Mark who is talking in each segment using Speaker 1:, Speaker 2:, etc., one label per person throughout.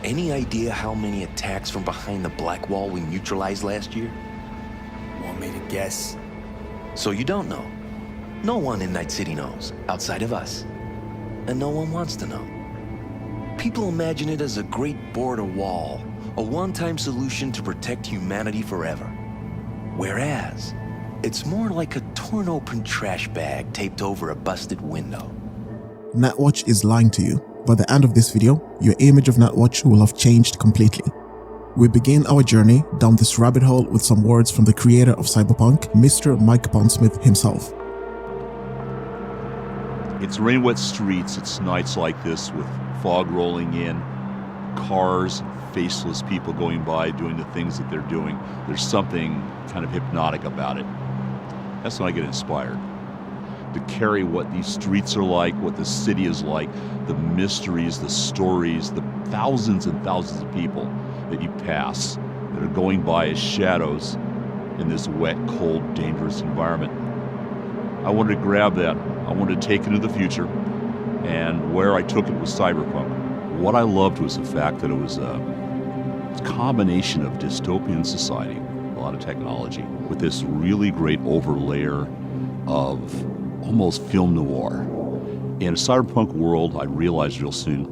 Speaker 1: Any idea how many attacks from behind the Blackwall we neutralized last year?
Speaker 2: Want me to guess?
Speaker 1: So you don't know. No one in Night City knows, outside of us. And no one wants to know. People imagine it as a great border wall, a one-time solution to protect humanity forever. Whereas, it's more like a torn-open trash bag taped over a busted window.
Speaker 3: Netwatch is lying to you. By the end of this video, your image of Netwatch will have changed completely. We begin our journey down this rabbit hole with some words from the creator of Cyberpunk, Mr. Mike Pondsmith himself.
Speaker 4: It's rain-wet streets, it's nights like this with fog rolling in, cars, faceless people going by doing the things that they're doing. There's something kind of hypnotic about it. That's when I get inspired to carry what these streets are like, what the city is like, the mysteries, the stories, the thousands and thousands of people that you pass that are going by as shadows in this wet, cold, dangerous environment. I wanted to grab that. I wanted to take it into the future, and where I took it was Cyberpunk. What I loved was the fact that it was a combination of dystopian society, a lot of technology, with this really great overlayer of almost film noir. In a cyberpunk world, I realized real soon,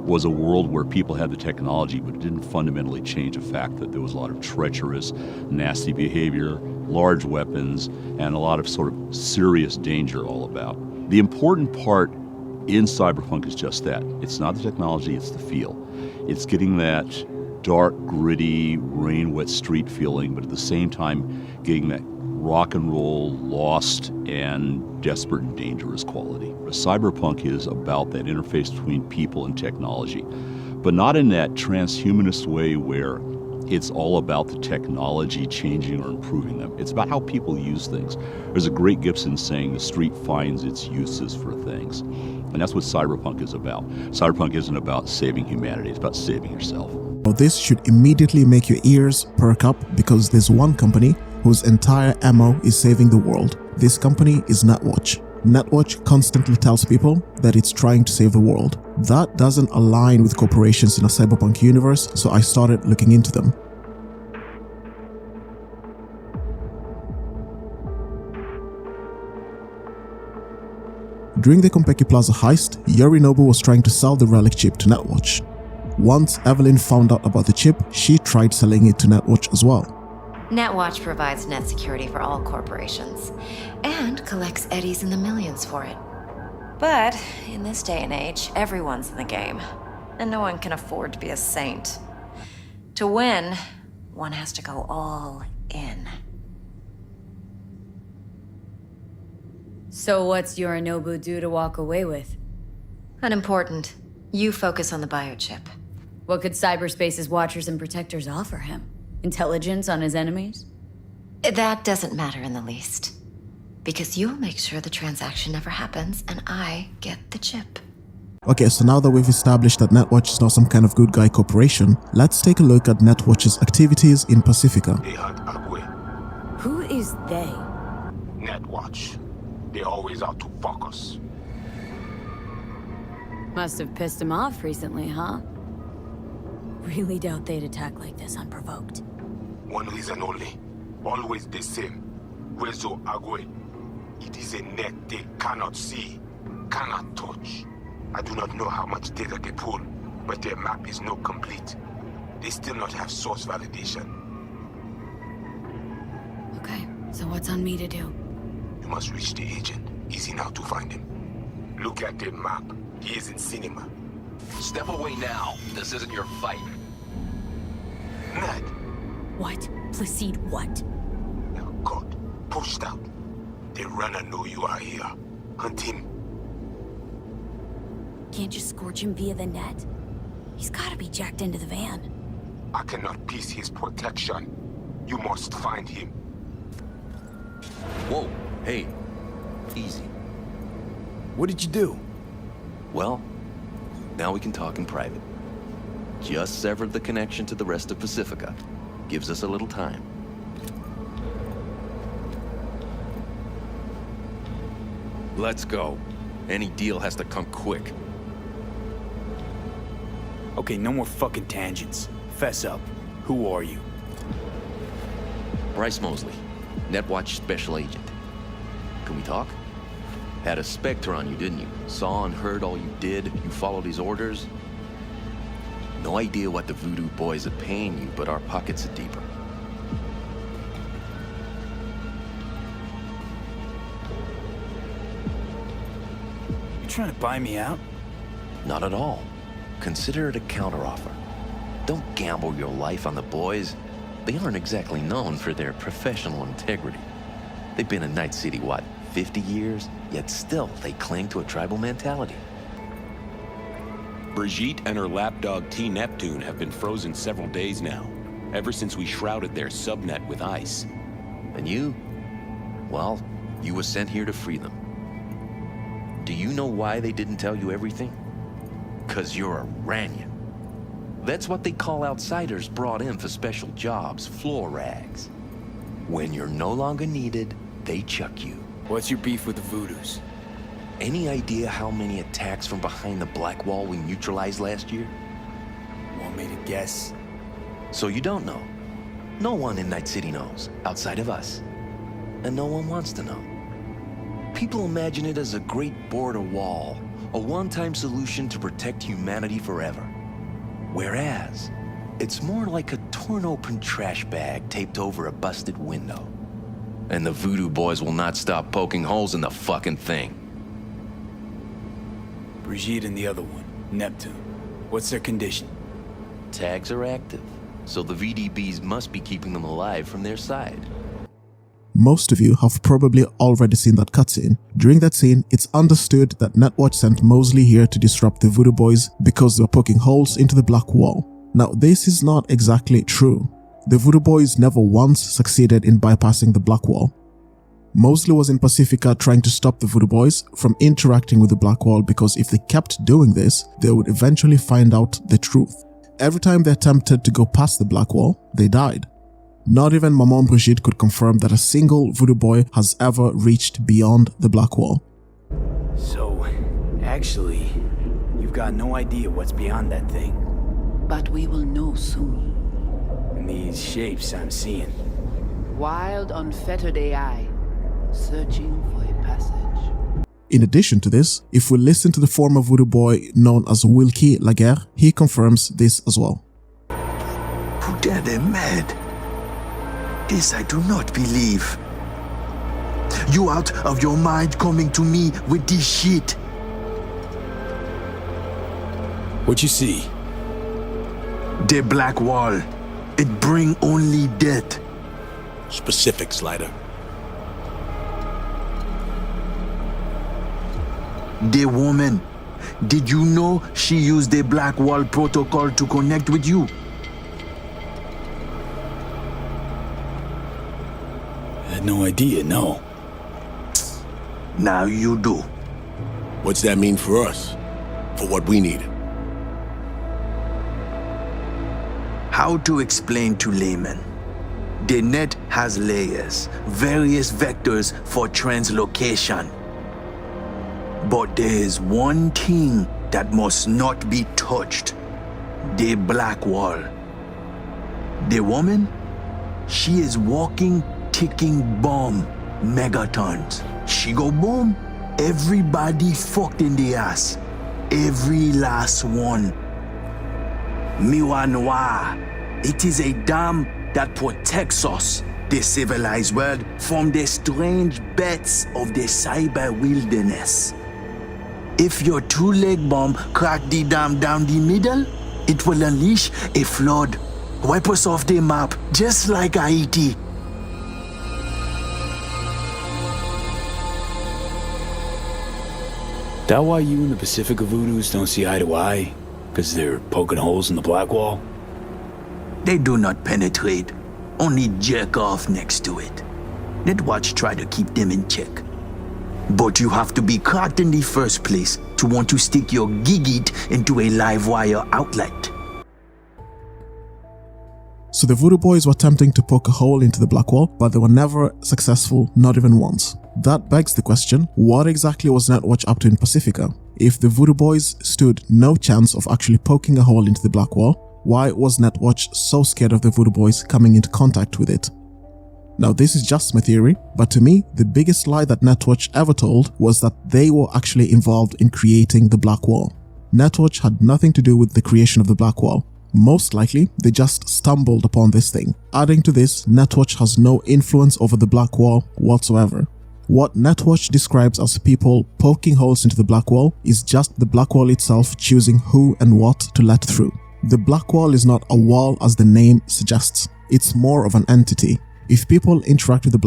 Speaker 4: was a world where people had the technology, but it didn't fundamentally change the fact that there was a lot of treacherous, nasty behavior, large weapons, and a lot of sort of serious danger all about. The important part in Cyberpunk is just that. It's not the technology, it's the feel. It's getting that dark, gritty, rain-wet street feeling, but at the same time getting that rock and roll, lost, and desperate and dangerous quality. Cyberpunk is about that interface between people and technology, but not in that transhumanist way where it's all about the technology changing or improving them. It's about how people use things. There's a great Gibson saying, the street finds its uses for things. And that's what Cyberpunk is about. Cyberpunk isn't about saving humanity, it's about saving yourself.
Speaker 3: Well, this should immediately make your ears perk up because there's one company whose entire MO is saving the world. This company is Netwatch. Netwatch constantly tells people that it's trying to save the world. That doesn't align with corporations in a cyberpunk universe, so I started looking into them. During the Konpeki Plaza heist, Yorinobu was trying to sell the relic chip to Netwatch. Once Evelyn found out about the chip, she tried selling it to Netwatch as well.
Speaker 5: Netwatch provides net security for all corporations, and collects eddies in the millions for it. But in this day and age, everyone's in the game, and no one can afford to be a saint. To win, one has to go all in.
Speaker 6: So what's Yorinobu due to walk away with?
Speaker 5: Unimportant. You focus on the biochip.
Speaker 6: What could cyberspace's watchers and protectors offer him? Intelligence on his enemies?
Speaker 5: That doesn't matter in the least. Because you'll make sure the transaction never happens, and I get the chip.
Speaker 3: Okay, so now that we've established that Netwatch is not some kind of good guy corporation, let's take a look at Netwatch's activities in Pacifica.
Speaker 7: They hunt Agwe.
Speaker 6: Who is they?
Speaker 7: Netwatch. They're always out to fuck us.
Speaker 6: Must have pissed him off recently, huh? Really doubt they'd attack like this unprovoked.
Speaker 7: One reason only. Always the same. Rezo Agwe. It is a net they cannot see, cannot touch. I do not know how much data they pull, but their map is not complete. They still not have source validation.
Speaker 6: Okay, so what's on me to do?
Speaker 7: You must reach the agent. Easy now to find him. Look at the map. He is in cinema.
Speaker 1: Step away now. This isn't your fight.
Speaker 7: Ned!
Speaker 6: What? Placide what?
Speaker 7: Now God, pushed out. The runner know you are here. Hunt him.
Speaker 6: Can't just scorch him via the net? He's gotta be jacked into the van.
Speaker 7: I cannot piece his protection. You must find him.
Speaker 1: Whoa, hey, easy.
Speaker 2: What did you do?
Speaker 1: Well, now we can talk in private. Just severed the connection to the rest of Pacifica. Gives us a little time. Let's go. Any deal has to come quick.
Speaker 2: Okay, no more fucking tangents. Fess up. Who are you?
Speaker 1: Bryce Mosley, Netwatch Special Agent. Can we talk? Had a Spectre on you, didn't you? Saw and heard all you did. You followed his orders. No idea what the Voodoo Boys are paying you, but our pockets are deeper.
Speaker 2: You trying to buy me out?
Speaker 1: Not at all. Consider it a counteroffer. Don't gamble your life on the boys. They aren't exactly known for their professional integrity. They've been in Night City, what, 50 years? Yet still, they cling to a tribal mentality.
Speaker 8: Brigitte and her lapdog T. Neptune have been frozen several days now, ever since we shrouded their subnet with ice.
Speaker 1: And you? Well, you were sent here to free them. Do you know why they didn't tell you everything? 'Cause you're a Ranyan. That's what they call outsiders brought in for special jobs, floor rags. When you're no longer needed, they chuck you.
Speaker 2: What's your beef with the Voodoos?
Speaker 1: Any idea how many attacks from behind the Blackwall we neutralized last year?
Speaker 2: Want me to guess?
Speaker 1: So you don't know. No one in Night City knows, outside of us. And no one wants to know. People imagine it as a great border wall, a one-time solution to protect humanity forever. Whereas, it's more like a torn-open trash bag taped over a busted window. And the Voodoo Boys will not stop poking holes in the fucking thing.
Speaker 2: Brigitte and the other one, Neptune. What's their condition?
Speaker 1: Tags are active, so the VDBs must be keeping them alive from their side.
Speaker 3: Most of you have probably already seen that cutscene. During that scene, it's understood that Netwatch sent Mosley here to disrupt the Voodoo Boys because they were poking holes into the Blackwall. Now, this is not exactly true. The Voodoo Boys never once succeeded in bypassing the Blackwall. Mosley was in Pacifica trying to stop the Voodoo Boys from interacting with the Blackwall because if they kept doing this, they would eventually find out the truth. Every time they attempted to go past the Blackwall, they died. Not even Maman Brigitte could confirm that a single Voodoo Boy has ever reached beyond the Blackwall.
Speaker 2: So, actually, you've got no idea what's beyond that thing.
Speaker 9: But we will know soon.
Speaker 2: And these shapes I'm seeing.
Speaker 9: Wild, unfettered AI, searching for a passage.
Speaker 3: In addition to this, if we listen to the former Voodoo Boy known as Wilkie Laguerre, he confirms this as well.
Speaker 10: Putain, they're mad. This I do not believe. You out of your mind coming to me with this shit.
Speaker 2: What you see?
Speaker 10: The Blackwall. It bring only death.
Speaker 11: Specifics, Lighter.
Speaker 10: The woman. Did you know she used the Blackwall protocol to connect with you?
Speaker 2: I had no idea, no.
Speaker 10: Now you do.
Speaker 11: What's that mean for us? For what we need?
Speaker 10: How to explain to laymen? The net has layers, various vectors for translocation. But there is one thing that must not be touched. The Blackwall. The woman? She is walking, ticking bomb, megatons. She go boom, everybody fucked in the ass. Every last one. Miwa Noir. It is a dam that protects us, the civilized world, from the strange bets of the cyber wilderness. If your two-leg bomb crack the dam down the middle, it will unleash a flood. Wipe us off the map, just like Haiti.
Speaker 2: That why you and the Pacifica Voodoos don't see eye to eye? Because they're poking holes in the Blackwall?
Speaker 10: They do not penetrate, only jerk off next to it. Netwatch try to keep them in check. But you have to be cracked in the first place to want to stick your gigit into a live wire outlet.
Speaker 3: So the Voodoo Boys were attempting to poke a hole into the Blackwall, but they were never successful, not even once. That begs the question, what exactly was Netwatch up to in Pacifica? If the Voodoo Boys stood no chance of actually poking a hole into the Blackwall, why was Netwatch so scared of the Voodoo Boys coming into contact with it? Now this is just my theory, but to me, the biggest lie that Netwatch ever told was that they were actually involved in creating the Blackwall. Netwatch had nothing to do with the creation of the Blackwall. Most likely, they just stumbled upon this thing. Adding to this, Netwatch has no influence over the Blackwall whatsoever. What Netwatch describes as people poking holes into the Blackwall is just the Blackwall itself choosing who and what to let through. The Blackwall is not a wall as the name suggests. It's more of an entity. If people interact with the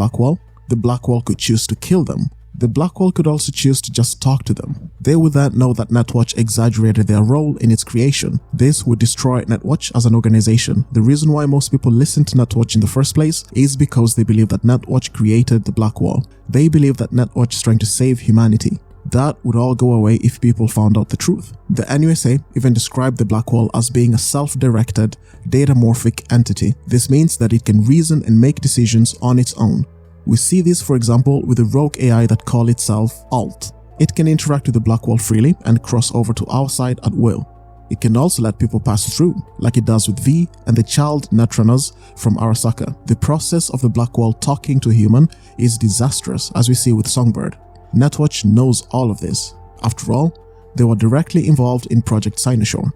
Speaker 3: Blackwall could choose to kill them. The Blackwall could also choose to just talk to them. They would then know that Netwatch exaggerated their role in its creation. This would destroy Netwatch as an organization. The reason why most people listen to Netwatch in the first place is because they believe that Netwatch created the Blackwall. They believe that Netwatch is trying to save humanity. That would all go away if people found out the truth. The NUSA even described the Blackwall as being a self-directed, datamorphic entity. This means that it can reason and make decisions on its own. We see this, for example, with a rogue AI that calls itself Alt. It can interact with the Blackwall freely and cross over to our side at will. It can also let people pass through, like it does with V and the child Netranas from Arasaka. The process of the Blackwall talking to a human is disastrous, as we see with Songbird. Netwatch knows all of this. After all, they were directly involved in Project Cynosure.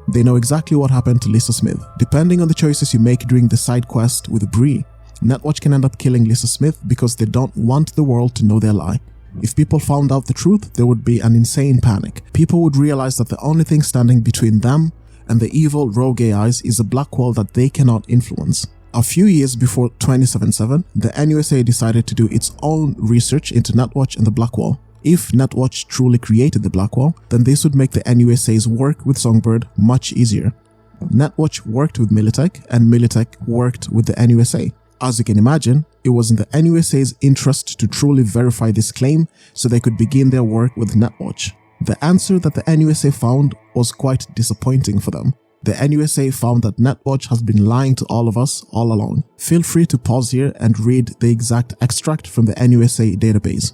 Speaker 3: They know exactly what happened to Lisa Smith. Depending on the choices you make during the side quest with Bree, Netwatch can end up killing Lisa Smith because they don't want the world to know their lie. If people found out the truth, there would be an insane panic. People would realize that the only thing standing between them and the evil rogue AIs is a Blackwall that they cannot influence. A few years before 2077, the NUSA decided to do its own research into Netwatch and the Blackwall. If Netwatch truly created the Blackwall, then this would make the NUSA's work with Songbird much easier. Netwatch worked with Militech, and Militech worked with the NUSA. As you can imagine, it was in the NUSA's interest to truly verify this claim so they could begin their work with Netwatch. The answer that the NUSA found was quite disappointing for them. The NUSA found that Netwatch has been lying to all of us all along. Feel free to pause here and read the exact extract from the NUSA database.